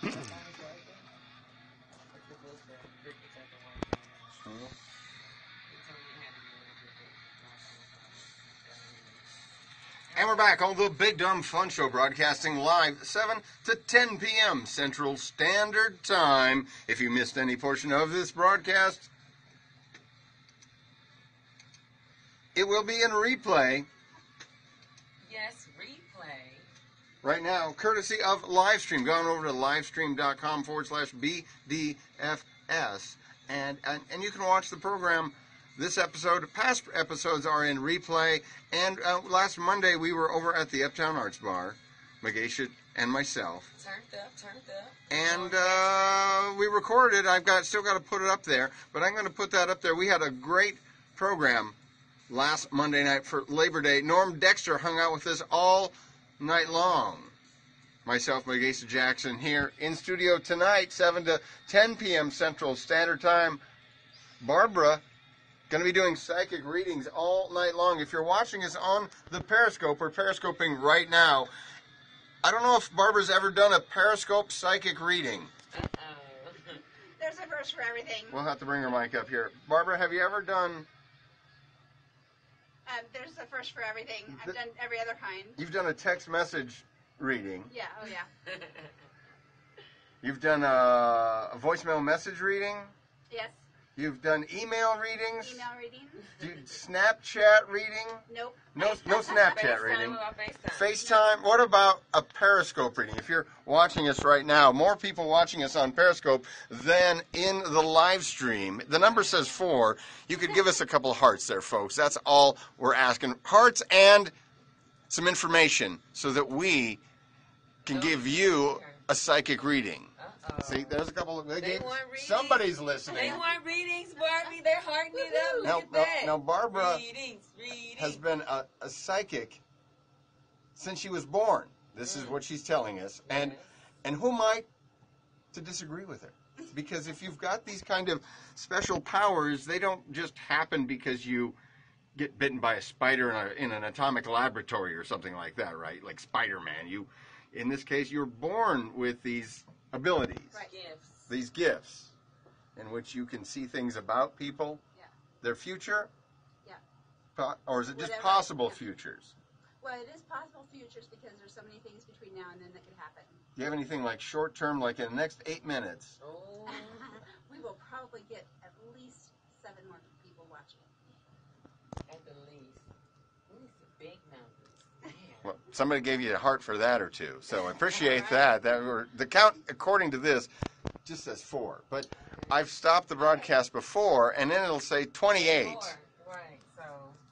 And we're back on the Big Dumb Fun Show, broadcasting live 7 to 10 p.m. Central Standard Time. If you missed any portion of this broadcast, it will be in replay. Yes, replay. Right now, courtesy of Livestream. Go on over to livestream.com/BDFS. And you can watch the program. This episode, past episodes are in replay. And last Monday, we were over at the Uptown Arts Bar, Megashia and myself. Turned up. And we recorded. Still got to put it up there, but I'm going to put that up there. We had a great program last Monday night for Labor Day. Norm Dexter hung out with us all night long. Myself, Megashia Jackson, here in studio tonight, 7 to 10 p.m. Central Standard Time. Barbara, going to be doing psychic readings all night long. If you're watching us on the Periscope, we're Periscoping right now. I don't know if Barbara's ever done a Periscope psychic reading. There's a first for everything. We'll have to bring her mic up here. Barbara, have you ever done... There's a first for everything. I've done every other kind. You've done a text message reading. Yeah, oh yeah. You've done a voicemail message reading. Yes. You've done email readings. Email reading. Snapchat reading. Nope. No Snapchat reading. FaceTime. FaceTime. What about a Periscope reading? If you're watching us right now, more people watching us on Periscope than in the live stream. The number says 4. You could give us a couple of hearts there, folks. That's all we're asking. Hearts and some information so that we can give you a psychic reading. See, there's a couple of... Somebody's listening. They want readings, Barbie. They're hearting it up. Now, Barbara readings. has been a psychic since she was born. This is what she's telling us. And who am I to disagree with her? Because if you've got these kind of special powers, they don't just happen because you get bitten by a spider in an atomic laboratory or something like that, right? Like Spider-Man. In this case, you're born with these abilities, right. These gifts, in which you can see things about people, their future, or is it just possible futures? Well, it is possible futures because there's so many things between now and then that could happen. Do you have anything like short term, like in the next 8 minutes? Oh. We will probably get at least 7 more people watching. At the least. These are big numbers. Well, somebody gave you a heart for that or two, so I appreciate that. The count, according to this, just says 4. But I've stopped the broadcast before, and then it'll say 28 Right, so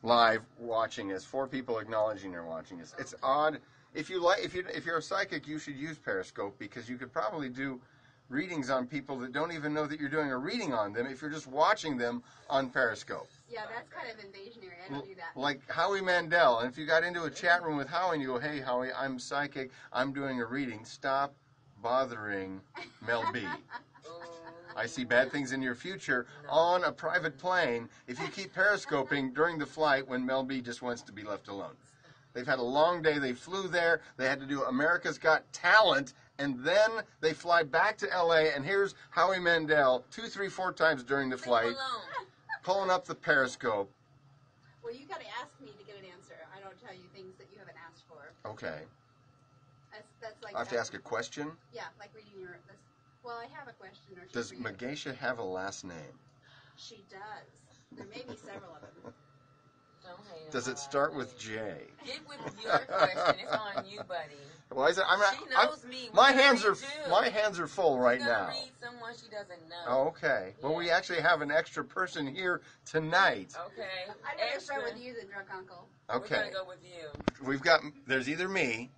live watching us. 4 people acknowledging they're watching us. It's odd. If you're a psychic, you should use Periscope because you could probably do readings on people that don't even know that you're doing a reading on them if you're just watching them on Periscope. Yeah, that's kind of invasionary. I don't do that. Like Howie Mandel. And if you got into a chat room with Howie and you go, hey, Howie, I'm psychic, I'm doing a reading, stop bothering Mel B. I see bad things in your future on a private plane if you keep periscoping during the flight when Mel B just wants to be left alone. They've had a long day. They flew there. They had to do America's Got Talent, and then they fly back to L.A., and here's Howie Mandel 2, 3, 4 times during the flight, pulling up the Periscope. Well, you got to ask me to get an answer. I don't tell you things that you haven't asked for. Okay. That's like... I have to ask a question? Yeah, like reading your... Well, I have a question or two. Does Megashia have a last name? She does. There may be several of them. Does it start with J? Get with your question. It's on you, buddy. Well, She knows me. My hands are full right She's now. read someone she doesn't know. Oh, okay. Well, we actually have an extra person here tonight. Okay. I'd rather start with you than Drunk Uncle. Okay. We're going to go with you. There's either me.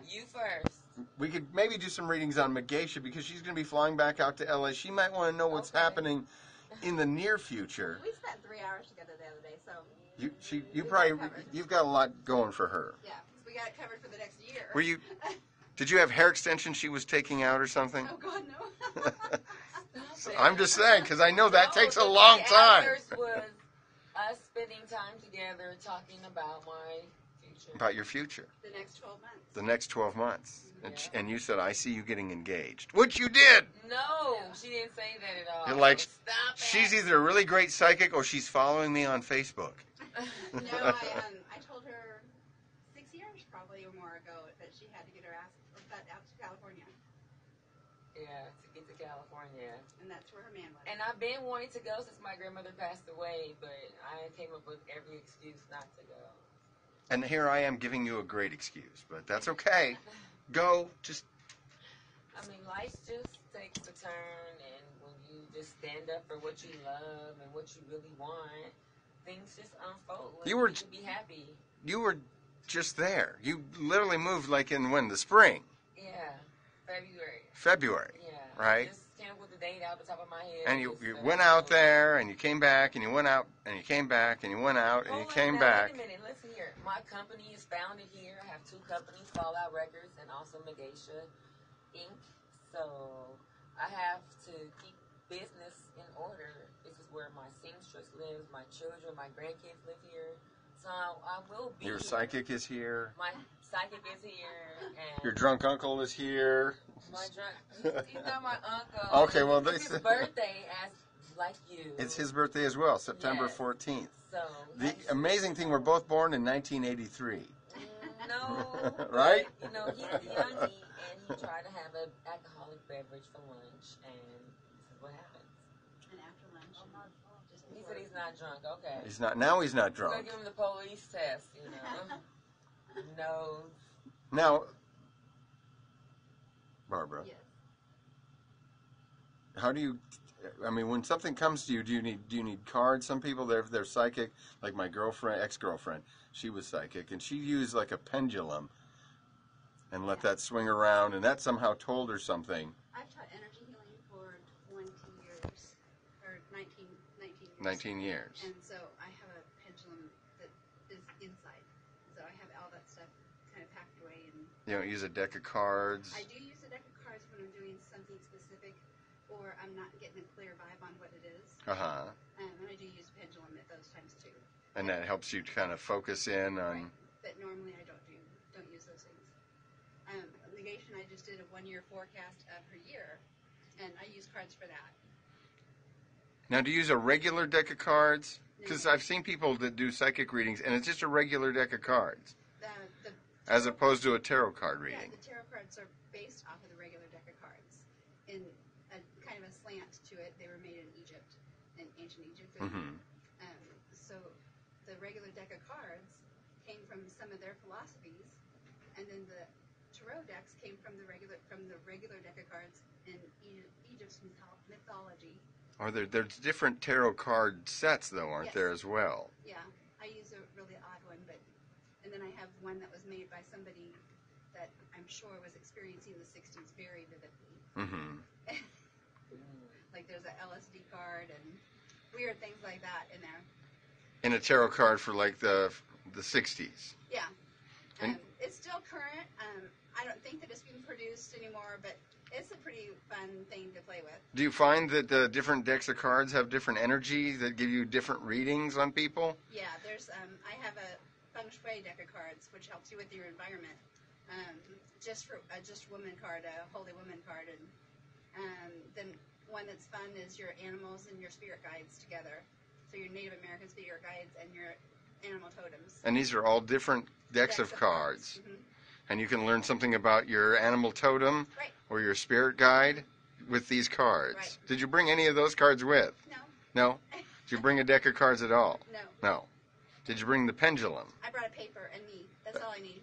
You first. We could maybe do some readings on Megashia because she's going to be flying back out to L.A. She might want to know what's happening in the near future. We spent 3 hours together the other day, so... You've got a lot going for her. Yeah, we got it covered for the next year. Did you have hair extensions she was taking out or something? Oh, God, no. So I'm just saying, because I know that takes a long time. Was us spending time together talking about my future. future. About your future. The next 12 months. The next 12 months. Yeah. And you said, I see you getting engaged. Which you did! No, she didn't say that at all. You're like, So stop it. she's either a really great psychic or she's following me on Facebook. No, I told her 6 years probably or more ago that she had to get her ass out to California. Yeah, to get to California. And that's where her man was. And I've been wanting to go since my grandmother passed away, but I came up with every excuse not to go. And here I am giving you a great excuse, but that's okay. Go, just... I mean, life just takes a turn, and when you just stand up for what you love and what you really want, things just unfold. And You were- can be happy. You were just there. You literally moved like in when? The spring? Yeah, February. February, Yeah. right? I just came up with the date out the top of my head. And you Just, went out there, and you came back, and you went out, and you came back, and you went out, and you Hold on came now, back. Wait a minute, listen here. My company is founded here. I have 2 companies, Fallout Records and also Megashia Inc. So I have to keep business in order. This is where my seamstress lives, my children, my grandkids live here. So I will be Your here. psychic is here. My psychic is here. And Your drunk uncle is here. my drunk, he's not my uncle. Okay, well, it's his birthday as like you. It's his birthday as well, September Yes. 14th. So The that's- amazing thing, we're both born in 1983. No. Right? You know, he's young and he tried to have an alcoholic beverage for lunch, and this is what happens. And after lunch. Just He before- said he's not drunk. Okay. He's not. Now he's not We're gonna drunk. give him the police test, you know. No. Now, Barbara, Yes. how do you? I mean, when something comes to you, do you need cards? Some people they're psychic. Like my ex-girlfriend, she was psychic, and she used like a pendulum, and let that swing around, and that somehow told her something. I've taught energy healing for 20 years, or 19 years. 19 years. And so I have a pendulum that is inside. So I have all that stuff kind of packed away. And You don't use a deck of cards. I do use a deck of cards when I'm doing something specific, or I'm not getting a clear vibe on what it is. And I do use pendulum at those times too. And that helps you kind of focus in on. Right. But normally I don't use those things. Negation, I just did a 1-year forecast of her year, and I use cards for that. Now, do you use a regular deck of cards? Because No. I've seen people that do psychic readings, and it's just a regular deck of cards, The as opposed to a tarot card Yeah, reading. the tarot cards are based off of the regular deck of cards. In a kind of a slant to it, they were made in Egypt, in ancient Egypt. Mm-hmm. So the regular deck of cards came from some of their philosophies, and then the tarot decks came from the regular deck of cards in Egypt's mythology. Or there's different tarot card sets, though, aren't Yes. there, as well? Yeah, I use a really odd one, and then I have one that was made by somebody that I'm sure was experiencing the 60s very vividly. Mm-hmm. Like there's a LSD card and weird things like that in there. In a tarot card for, like, the 60s. Yeah. And- It's still current. I don't think that it's being produced anymore, but it's a pretty fun thing to play with. Do you find that the different decks of cards have different energy that give you different readings on people? Yeah, there's I have a feng shui deck of cards, which helps you with your environment. Just woman card, a holy woman card, and then one that's fun is your animals and your spirit guides together. So your Native American spirit guides and your animal totems. And these are all different decks of cards. Mm-hmm. And you can learn something about your animal totem Right. or your spirit guide with these cards. Right. Did you bring any of those cards with? No. No? Did you bring a deck of cards at all? No. No. Did you bring the pendulum? I brought a paper and me. That's all I need.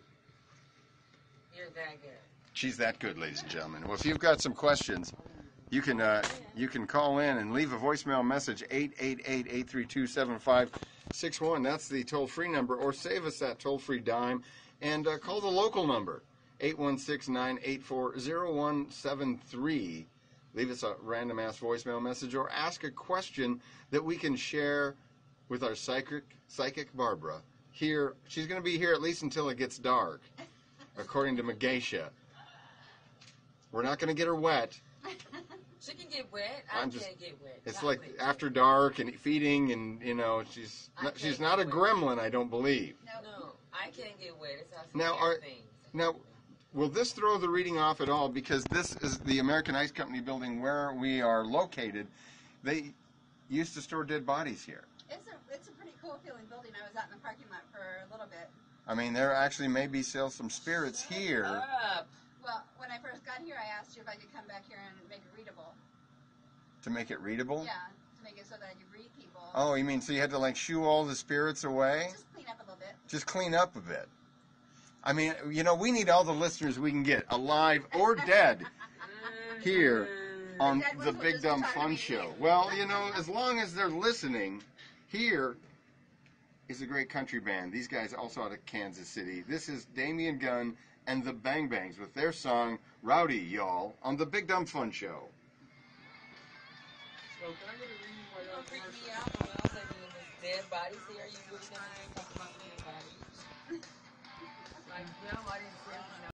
You're that good. She's that good, ladies and gentlemen. Well, if you've got some questions, you can call in and leave a voicemail message, 888-832-7561. That's the toll-free number, or save us that toll-free dime and call the local number, 816-984-0173. Leave us a random-ass voicemail message or ask a question that we can share with our psychic Barbara. Here, she's going to be here at least until it gets dark, according to Megashia. We're not going to get her wet. She can get wet. I'm I just- can't get wet. It's Not like wet. after dark and feeding, and she's I she's can't not a do it. gremlin, I don't believe. No. No, I can't get wet. It's how Now, things. now, will this throw the reading off at all? Because this is the American Ice Company building where we are located. They used to store dead bodies here. It's a pretty cool feeling building. I was out in the parking lot for a little bit. I mean, there actually maybe still some spirits here. Well, when I first got here, I asked you if I could come back here and make it readable. To make it readable? Yeah, to make it so that I could read people. Oh, you mean so you had to like shoo all the spirits away? Just clean up a little bit. Just clean up a bit. I mean, you know, we need all the listeners we can get, alive or dead, here on the Big Dumb Fun Show. Well, you know, as long as they're listening, here is a great country band. These guys also out of Kansas City. This is Damian Gunn and the Bang Bangs with their song, Rowdy, y'all, on the Big Dumb Fun Show. So can I get a reading while y'all freak me out? When I was saying there's dead bodies here, you really gonna do something about dead bodies? Like, I didn't say